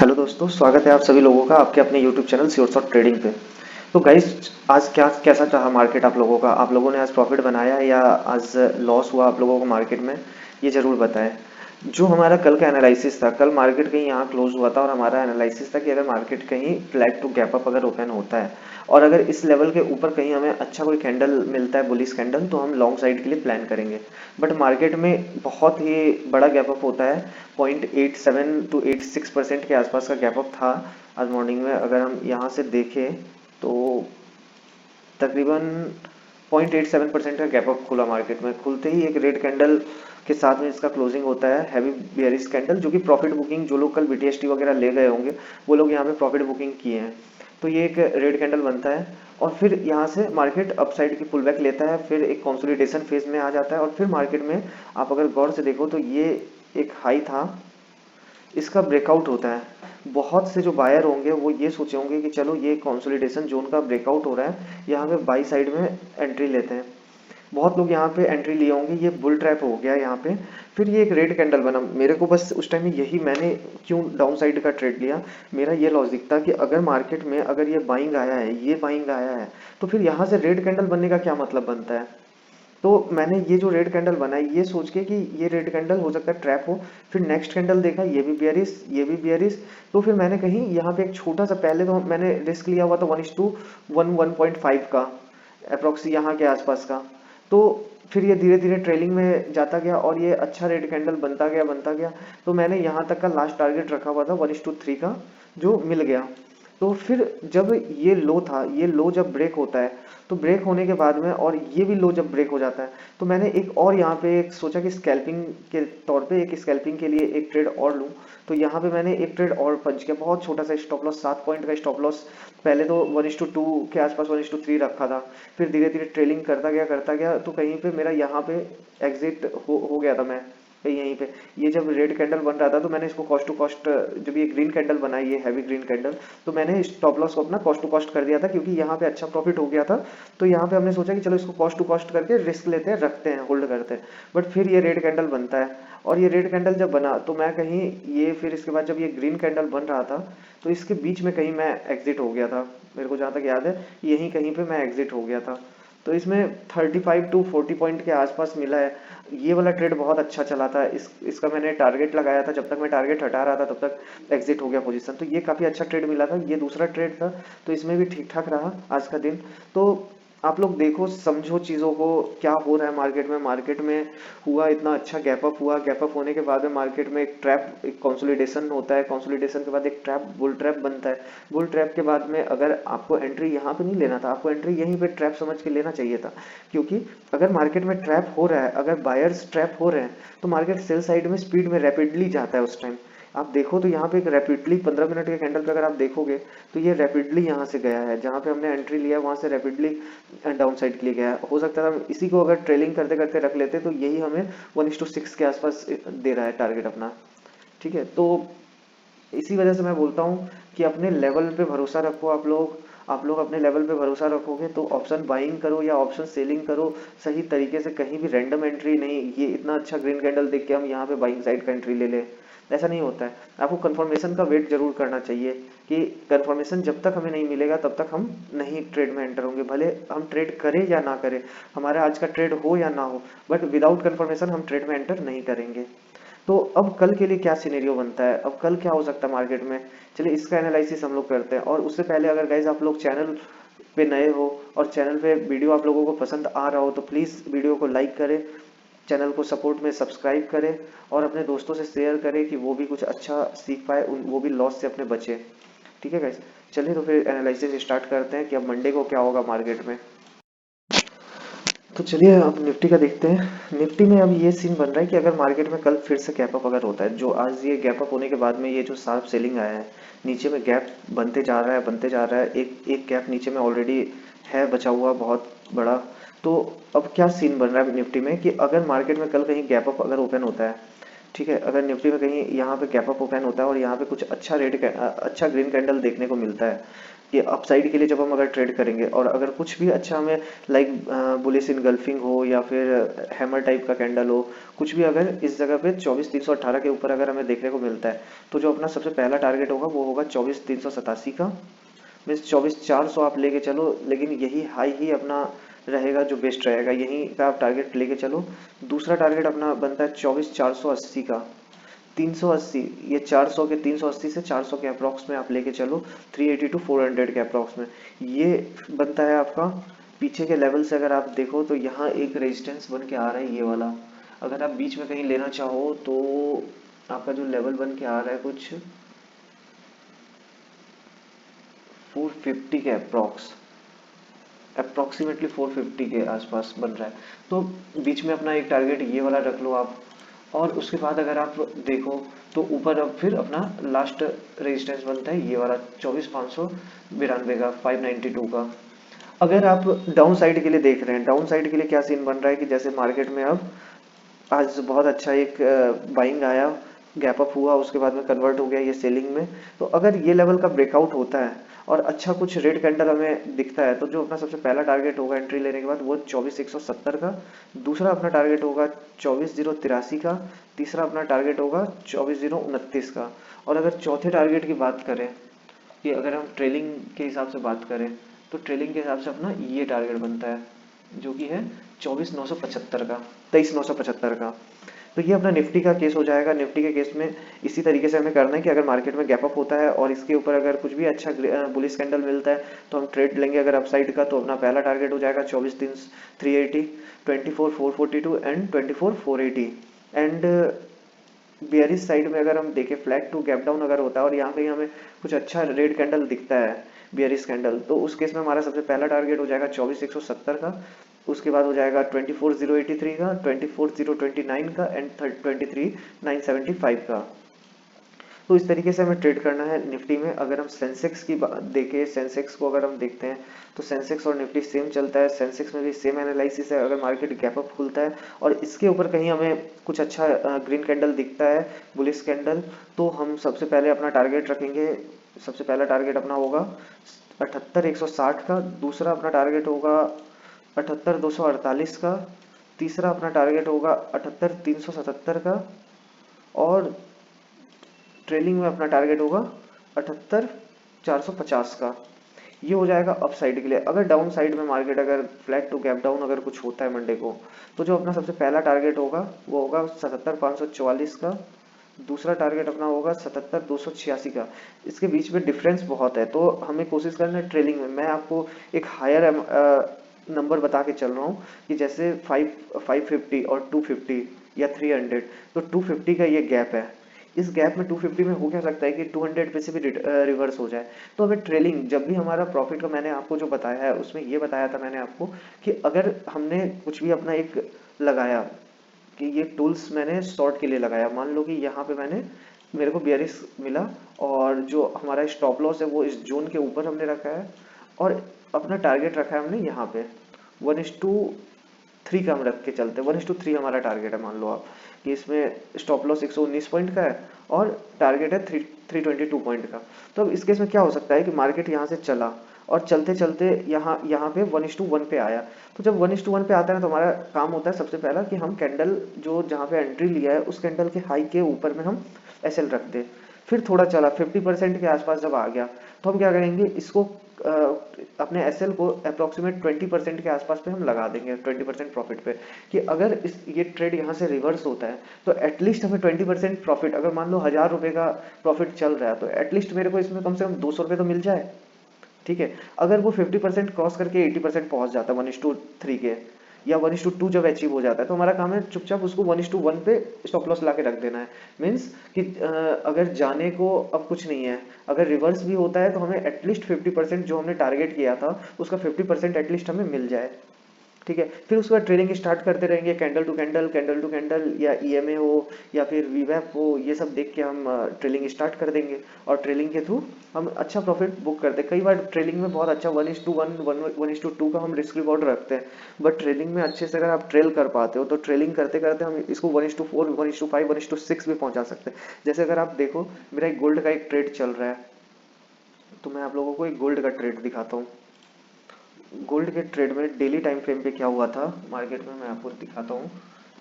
Hello दोस्तों, स्वागत है आप सभी लोगों का आपके अपने YouTube channel sure shot trading पे। तो गाइस, आज कैसा रहा मार्केट आप लोगों का? आप लोगों ने आज प्रॉफिट बनाया या आज लॉस हुआ आप लोगों को मार्केट में? ये जरूर बताएं। जो हमारा कल का एनालिसिस था, कल मार्केट कहीं यहाँ क्लोज हुआ था और हमारा एनालिसिस था कि अगर मार्केट कहीं फ्लैट टू गैप अप अगर ओपन होता है और अगर इस लेवल के ऊपर कहीं हमें अच्छा कोई कैंडल मिलता है, बुलिश कैंडल, तो हम लॉन्ग साइड के लिए प्लान करेंगे। बट मार्केट में बहुत ही बड़ा गैप अप होता है। 0.87 to 86% के आसपास का गैप अप था आज मॉर्निंग में। अगर हम यहाँ से देखें तो तकरीबन 0.87% का गैप अप खुला मार्केट में। खुलते ही एक रेड कैंडल के साथ में इसका क्लोजिंग होता है, हैवी बेयरिश कैंडल, जो कि प्रॉफिट बुकिंग जो लोग कल बीटीएसटी वगैरह ले गए होंगे वो लोग यहाँ पे प्रॉफिट बुकिंग किए हैं। तो ये एक रेड कैंडल बनता है और फिर यहाँ से मार्केट अपसाइड की पुल बैक लेता है, फिर एक कंसोलिडेशन फेज में आ जाता है और फिर मार्केट में आप अगर गौर से देखो तो ये एक हाई था, इसका ब्रेकआउट होता है। बहुत से जो बायर होंगे वो ये सोचे होंगे कि चलो ये कंसोलिडेशन जोन का ब्रेकआउट हो रहा है, यहाँ पे बाई साइड में एंट्री लेते हैं। बहुत लोग यहाँ पे एंट्री लिए होंगे, ये बुल ट्रैप हो गया यहाँ पे। फिर ये एक रेड कैंडल बना। मेरे को बस उस टाइम में यही, मैंने क्यों डाउन साइड का ट्रेड लिया, मेरा ये लॉजिक था कि अगर मार्केट में अगर ये बाइंग आया है, ये बाइंग आया है, तो फिर यहाँ से रेड कैंडल बनने का क्या मतलब बनता है? तो मैंने ये जो रेड कैंडल बनाई ये सोच के कि ये रेड कैंडल हो सकता है ट्रैप हो। फिर नेक्स्ट कैंडल देखा, ये भी बियरिश, ये भी बियरिश। तो फिर मैंने कहीं यहाँ पे एक छोटा सा, पहले तो मैंने रिस्क लिया हुआ था 1:1.5 का अप्रोक्सी यहाँ के आसपास का। तो फिर ये धीरे धीरे ट्रेलिंग में जाता गया और ये अच्छा रेड कैंडल बनता गया। तो मैंने यहाँ तक का लास्ट टारगेट रखा हुआ था 1:3 का, जो मिल गया। तो फिर जब ये लो था, ये लो जब ब्रेक होता है, तो ब्रेक होने के बाद में और ये भी लो जब ब्रेक हो जाता है, तो मैंने एक और यहाँ पे एक सोचा कि स्कैल्पिंग के तौर पे एक स्कैल्पिंग के लिए एक ट्रेड और लूँ। तो यहाँ पे मैंने एक ट्रेड और पंच किया, बहुत छोटा सा स्टॉप लॉस, 7 पॉइंट का स्टॉप लॉस। पहले तो 1:2 के आसपास, 1:3 रखा था। फिर धीरे धीरे ट्रेलिंग करता गया तो कहीं पे मेरा यहाँ पे एग्जिट हो गया था। मैं यहीं पे, ये जब रेड कैंडल बन रहा था तो मैंने इसको कॉस्ट टू कॉस्ट, जब ये ग्रीन कैंडल बनाई, ये हैवी ग्रीन कैंडल, तो मैंने स्टॉप लॉस को अपना कॉस्ट टू कॉस्ट कर दिया था, क्योंकि यहाँ पे अच्छा प्रॉफिट हो गया था। तो यहाँ पे हमने सोचा कि चलो इसको कॉस्ट टू कॉस्ट करके रिस्क लेते हैं, रखते हैं, होल्ड करते हैं। बट फिर ये रेड कैंडल बनता है और ये रेड कैंडल जब बना तो मैं कहीं, ये फिर इसके बाद जब ये ग्रीन कैंडल बन रहा था तो इसके बीच में कहीं मैं एग्जिट हो गया था। मेरे को जहाँ तक याद है यहीं कहीं पे मैं एग्जिट हो गया था। तो इसमें 35 to 40 पॉइंट के आसपास मिला है। ये वाला ट्रेड बहुत अच्छा चला था। इसका मैंने टारगेट लगाया था, जब तक मैं टारगेट हटा रहा था तब तक एग्जिट हो गया पोजीशन। तो ये काफ़ी अच्छा ट्रेड मिला था। ये दूसरा ट्रेड था, तो इसमें भी ठीक ठाक रहा आज का दिन। तो आप लोग देखो, समझो चीज़ों को, क्या हो रहा है मार्केट में। मार्केट में हुआ इतना अच्छा गैप अप हुआ, गैप अप होने के बाद में मार्केट में एक ट्रैप, एक कंसोलिडेशन होता है, कंसोलिडेशन के बाद एक ट्रैप, बुल ट्रैप बनता है। बुल ट्रैप के बाद में अगर आपको एंट्री यहाँ पे नहीं लेना था, आपको एंट्री यहीं पे ट्रैप समझ के लेना चाहिए था। क्योंकि अगर मार्केट में ट्रैप हो रहा है, अगर बायर्स ट्रैप हो रहे हैं, तो मार्केट सेल साइड में स्पीड में रैपिडली जाता है उस टाइम। आप देखो तो यहाँ पे एक रैपिडली 15 मिनट के कैंडल पे अगर आप देखोगे तो ये रैपिडली यहाँ से गया है, जहाँ पे हमने एंट्री लिया वहां से रैपिडली डाउन साइड के लिए गया है। हो सकता था इसी को अगर ट्रेलिंग करते करते रख लेते तो यही हमें 1:6 के आसपास दे रहा है टारगेट अपना। ठीक है, तो इसी वजह से मैं बोलता हूँ कि अपने लेवल पे भरोसा रखो आप लोग। आप लोग अपने लेवल पे भरोसा रखोगे तो ऑप्शन बाइंग करो या ऑप्शन सेलिंग करो सही तरीके से, कहीं भी रैंडम एंट्री नहीं। ये इतना अच्छा ग्रीन कैंडल देख के हम यहाँ पे बाइंग साइड का एंट्री ले ले, ऐसा नहीं होता है। आपको कंफर्मेशन का वेट जरूर करना चाहिए कि कंफर्मेशन जब तक हमें नहीं मिलेगा तब तक हम नहीं ट्रेड में एंटर होंगे, भले हम ट्रेड करें या ना करें, हमारा आज का ट्रेड हो या ना हो, बट विदाउट कंफर्मेशन हम ट्रेड में एंटर नहीं करेंगे। तो अब कल के लिए क्या सिनेरियो बनता है, अब कल क्या हो सकता है मार्केट में, चलिए इसका एनालिसिस हम लोग करते हैं। और उससे पहले अगर गाइज आप लोग चैनल पे नए हो और चैनल पे वीडियो आप लोगों को पसंद आ रहा हो तो प्लीज़ वीडियो को लाइक करें, चैनल को सपोर्ट में सब्सक्राइब करें और अपने दोस्तों से शेयर करें कि वो भी कुछ अच्छा सीख पाए, वो भी लॉस से अपने बचे। ठीक है गाइज, चलिए तो फिर एनालिसिस स्टार्ट करते हैं कि अब मंडे को क्या होगा मार्केट में। तो चलिए अब निफ्टी का देखते हैं। निफ्टी में अब ये सीन बन रहा है कि अगर मार्केट में कल फिर से गैप अप अगर होता है, जो आज ये गैप अप होने के बाद में ये जो शार्प सेलिंग आया है, नीचे में गैप बनते जा रहा है, एक एक गैप नीचे में ऑलरेडी है बचा हुआ बहुत बड़ा। तो अब क्या सीन बन रहा है निफ्टी में कि अगर मार्केट में कल कहीं गैप अप अगर ओपन होता है ठीक है, अगर निफ्टी में कहीं यहाँ पे गैप अप ओपन होता है और यहाँ पे कुछ अच्छा ग्रीन कैंडल देखने को मिलता है, ये अपसाइड के लिए जब हम अगर ट्रेड करेंगे, और अगर कुछ भी अच्छा हमें लाइक बुलिश इनगल्फिंग हो या फिर हैमर टाइप का कैंडल हो, कुछ भी अगर इस जगह पे 24,318 के ऊपर अगर हमें देखने को मिलता है, तो जो अपना सबसे पहला टारगेट होगा वो होगा 24,387 का। मीन्स 24,400 आप लेके चलो, लेकिन यही हाई ही अपना रहेगा जो बेस्ट रहेगा, यहीं का आप टारगेट लेके चलो। दूसरा टारगेट अपना बनता है 24,480 का। 380, ये 400 के 380 से 400 के अप्रॉक्स में आप लेके चलो, 380 टू 400 के अप्रॉक्स में ये बनता है आपका। पीछे के लेवल से अगर आप देखो तो यहाँ एक रेजिस्टेंस बन के आ रहा है, ये वाला। अगर आप बीच में कहीं लेना चाहो तो आपका जो लेवल बन के आ रहा है कुछ 450 के अप्रॉक्सीमेटली 450 के आसपास बन रहा है। तो बीच में अपना एक टारगेट ये वाला रख लो आप। और उसके बाद अगर आप देखो तो ऊपर अब फिर अपना लास्ट रेजिस्टेंस बनता है ये वाला 24,592 का, 592 का। अगर आप डाउन साइड के लिए देख रहे हैं, डाउन साइड के लिए क्या सीन बन रहा है कि जैसे मार्केट में अब आज बहुत अच्छा एक बाइंग आया, गैप अप हुआ, उसके बाद में कन्वर्ट हो गया ये सेलिंग में। तो अगर ये लेवल का ब्रेकआउट होता है और अच्छा कुछ रेड कैंडल हमें दिखता है, तो जो अपना सबसे पहला टारगेट होगा एंट्री लेने के बाद वो 24,170 का। दूसरा अपना टारगेट होगा 24,083 का। तीसरा अपना टारगेट होगा 24,029 का। और अगर चौथे टारगेट की बात करें कि अगर हम ट्रेलिंग के हिसाब से बात करें, तो ट्रेलिंग के हिसाब से अपना ये टारगेट बनता है जो कि है 24,975 का, 23,975 का। तो ये अपना निफ्टी का केस हो जाएगा। निफ्टी के केस में इसी तरीके से हमें करना है कि अगर मार्केट में गैप अप होता है और इसके ऊपर अगर कुछ भी अच्छा बुलिश कैंडल मिलता है तो हम ट्रेड लेंगे अगर अपसाइड का, तो अपना पहला टारगेट हो जाएगा 24,380, 24,442 एंड 24,480। एंड बियरिश साइड में अगर हम देखें फ्लैट टू गैप डाउन अगर होता है और यहाँ कहीं हमें कुछ अच्छा रेड कैंडल दिखता है, बियरिश कैंडल, तो उस केस में हमारा सबसे पहला टारगेट हो जाएगा 24,170 का। उसके बाद हो जाएगा 24,083 का, 24,029 का एंड 23,975 का। तो इस तरीके से हमें ट्रेड करना है निफ्टी में। अगर हम सेंसेक्स की बात देखें, सेंसेक्स को अगर हम देखते हैं तो सेंसेक्स और निफ्टी सेम चलता है। सेंसेक्स में भी सेम एनालिसिस है। अगर मार्केट गैप अप खुलता है और इसके ऊपर कहीं हमें कुछ अच्छा ग्रीन कैंडल दिखता है, बुलिश कैंडल, तो हम सबसे पहले अपना टारगेट रखेंगे। सबसे पहला टारगेट अपना होगा 78,160 का। दूसरा अपना टारगेट होगा 78,248 का। तीसरा अपना टारगेट होगा 78,377 का। और ट्रेलिंग में अपना टारगेट होगा 78,450 का। ये हो जाएगा अप साइड के लिए। अगर डाउन साइड में मार्केट अगर फ्लैट टू गैप डाउन अगर कुछ होता है मंडे को, तो जो अपना सबसे पहला टारगेट होगा वो होगा 77,544 का। दूसरा टारगेट अपना होगा 77,286 का। इसके बीच में डिफरेंस बहुत है, तो हमें कोशिश करना है ट्रेलिंग में। मैं आपको एक हायर नंबर बता के चल रहा हूँ कि जैसे 550 और 250 या 300, तो 250 का ये गैप है। इस गैप में 250 में हो क्या सकता है कि 200 पे से भी रिवर्स हो जाए। तो हमें ट्रेलिंग जब भी हमारा प्रॉफिट का, मैंने आपको जो बताया है उसमें ये बताया था मैंने आपको कि अगर हमने कुछ भी अपना एक लगाया कि ये टूल्स मैंने शॉर्ट के लिए लगाया, मान लो कि यहाँ पे मेरे को बियरिश मिला और जो हमारा स्टॉप लॉस है वो इस जोन के ऊपर हमने रखा है और अपना टारगेट रखा है हमने यहाँ पे 1:3 का हम रख के चलते हैं। 1:3 हमारा टारगेट है। मान लो आप कि इसमें स्टॉप लॉस 119 पॉइंट का है और टारगेट है 322 पॉइंट का। तो अब इस केस में क्या हो सकता है कि मार्केट यहाँ से चला और चलते चलते यहाँ पे 1:1 पे आया। तो जब 1:1 पे आता है तो हमारा काम होता है सबसे पहला कि हम कैंडल जो जहाँ पे एंट्री लिया है उस कैंडल के हाई के ऊपर में हम एसएल रख दे। फिर थोड़ा चला 50% के आसपास जब आ गया तो हम क्या करेंगे, इसको अपने एसएल को अप्रोक्सीमेट 20% के आसपास पे हम लगा देंगे, 20% प्रॉफिट पे, कि अगर ये ट्रेड यहाँ से रिवर्स होता है तो एटलीस्ट हमें 20% प्रॉफिट, अगर मान लो 1,000 रुपये का प्रॉफिट चल रहा है तो एटलीस्ट मेरे को इसमें कम से कम 200 रुपये तो मिल जाए। ठीक है, अगर वो 50% क्रॉस करके 80% पहुंच जाता है 1:3 के, या 1:2 जब अचीव हो जाता है, तो हमारा काम है चुपचाप उसको 1:1 पे स्टॉप लॉस ला के रख देना है। मीन्स कि अगर जाने को अब कुछ नहीं है, अगर रिवर्स भी होता है तो हमें एटलीस्ट 50% जो हमने टारगेट किया था उसका 50% एटलीस्ट हमें मिल जाए। ठीक है। फिर उसके बाद ट्रेडिंग स्टार्ट करते रहेंगे, कैंडल टू कैंडल या ईएमए हो या फिर वीवैप हो, ये सब देख के हम ट्रेलिंग स्टार्ट कर देंगे और ट्रेलिंग के थ्रू हम अच्छा प्रॉफिट बुक करते हैं। कई बार ट्रेलिंग में बहुत अच्छा 1:1 1:2 का हम रिस्क रिवॉर्ड रखते हैं, बट ट्रेलिंग में अच्छे से अगर आप ट्रेल कर पाते हो तो ट्रेलिंग करते करते हम इसको 1:4 1:5 1:6 भी पहुंचा सकते हैं। जैसे अगर आप देखो, मेरा एक गोल्ड का एक ट्रेड चल रहा है, तो मैं आप लोगों को एक गोल्ड का ट्रेड दिखाता हूँ। गोल्ड के ट्रेड में डेली टाइम फ्रेम पे क्या हुआ था मार्केट में, मैं आपको दिखाता हूँ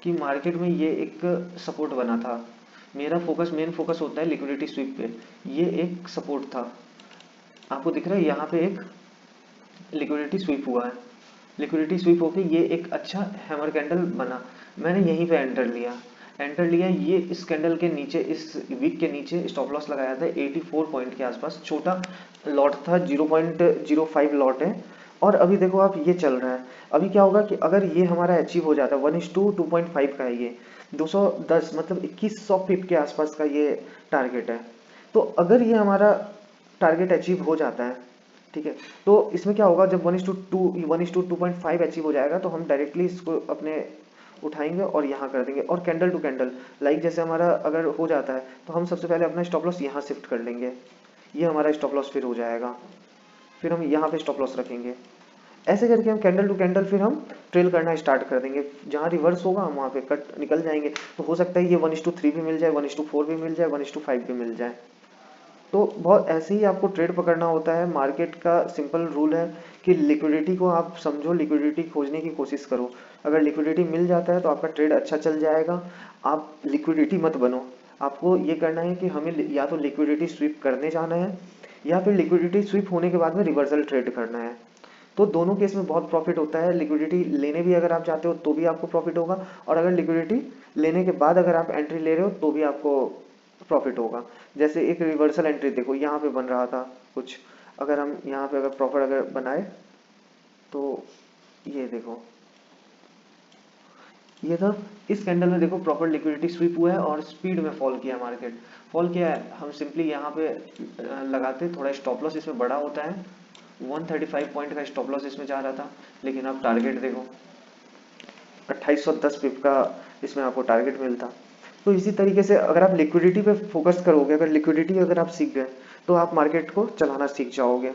कि मार्केट में ये एक सपोर्ट बना था। मेरा मेन फोकस होता है लिक्विडिटी स्वीप पे। ये एक सपोर्ट था, आपको दिख रहा है यहाँ पे एक लिक्विडिटी स्वीप हुआ है। लिक्विडिटी स्वीप होके ये एक अच्छा हैमर कैंडल बना, मैंने यहीं पे एंटर लिया। ये इस कैंडल के नीचे, इस वीक के नीचे स्टॉप लॉस लगाया था 84 पॉइंट के आसपास। छोटा लॉट था, 0.05 लॉट है। और अभी देखो आप, ये चल रहा है। अभी क्या होगा कि अगर ये हमारा अचीव हो जाता है, 1:2.5 का है ये, 210 मतलब 2100 पिप के आसपास का ये टारगेट है। तो अगर ये हमारा टारगेट अचीव हो जाता है, ठीक है, तो इसमें क्या होगा, जब 1:2.5 अचीव हो जाएगा तो हम डायरेक्टली इसको अपने उठाएंगे और यहाँ कर देंगे। और कैंडल टू कैंडल लाइक जैसे हमारा अगर हो जाता है तो हम सबसे पहले अपना स्टॉप लॉस यहाँ शिफ्ट कर लेंगे, ये हमारा स्टॉप लॉस फिर हो जाएगा। फिर हम यहाँ पे स्टॉप लॉस रखेंगे। ऐसे करके हम कैंडल टू कैंडल फिर हम ट्रेल करना स्टार्ट कर देंगे। जहाँ रिवर्स होगा हम वहाँ पे कट निकल जाएंगे। तो हो सकता है ये 1:3 भी मिल जाए, 1:4 भी मिल जाए, 1:5 भी मिल जाए। तो बहुत ऐसे ही आपको ट्रेड पकड़ना होता है। मार्केट का सिंपल रूल है कि लिक्विडिटी को आप समझो, लिक्विडिटी खोजने की कोशिश करो। अगर लिक्विडिटी मिल जाता है तो आपका ट्रेड अच्छा चल जाएगा। आप लिक्विडिटी मत बनो। आपको ये करना है कि हमें या तो लिक्विडिटी स्वीप करने जाना है या फिर लिक्विडिटी स्वीप होने के बाद में रिवर्सल ट्रेड करना है। तो दोनों केस में बहुत प्रॉफिट होता है। लिक्विडिटी लेने भी अगर आप चाहते हो तो भी आपको प्रॉफिट होगा, और अगर लिक्विडिटी लेने के बाद अगर आप एंट्री ले रहे हो तो भी आपको प्रॉफिट होगा। जैसे एक रिवर्सल एंट्री देखो यहाँ पे बन रहा था कुछ, अगर हम यहाँ पे अगर प्रॉफिट अगर बनाए तो ये देखो, ये था इस कैंडल में देखो प्रॉपर लिक्विडिटी स्वीप हुआ है और स्पीड में फॉल किया मार्केट। फॉल किया है, हम सिंपली यहाँ पे लगाते, थोड़ा स्टॉप लॉस इसमें बड़ा होता है। 135 पॉइंट का स्टॉप लॉस इसमें जा रहा था, लेकिन अब टारगेट देखो 2810 पिप का इसमें आपको टारगेट मिलता। तो इसी तरीके से अगर आप लिक्विडिटी पे फोकस करोगे, अगर लिक्विडिटी अगर आप सीख गए तो आप मार्केट को चलाना सीख जाओगे।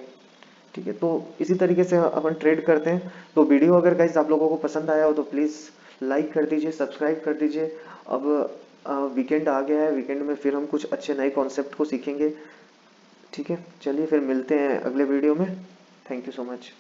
ठीक है, तो इसी तरीके से अपन ट्रेड करते हैं। तो वीडियो अगर गाइस आप लोगों को पसंद आया हो तो प्लीज़ लाइक कर दीजिए, सब्सक्राइब कर दीजिए। अब वीकेंड आ गया है, वीकेंड में फिर हम कुछ अच्छे नए कॉन्सेप्ट को सीखेंगे। ठीक है, चलिए फिर मिलते हैं अगले वीडियो में। Thank you so much.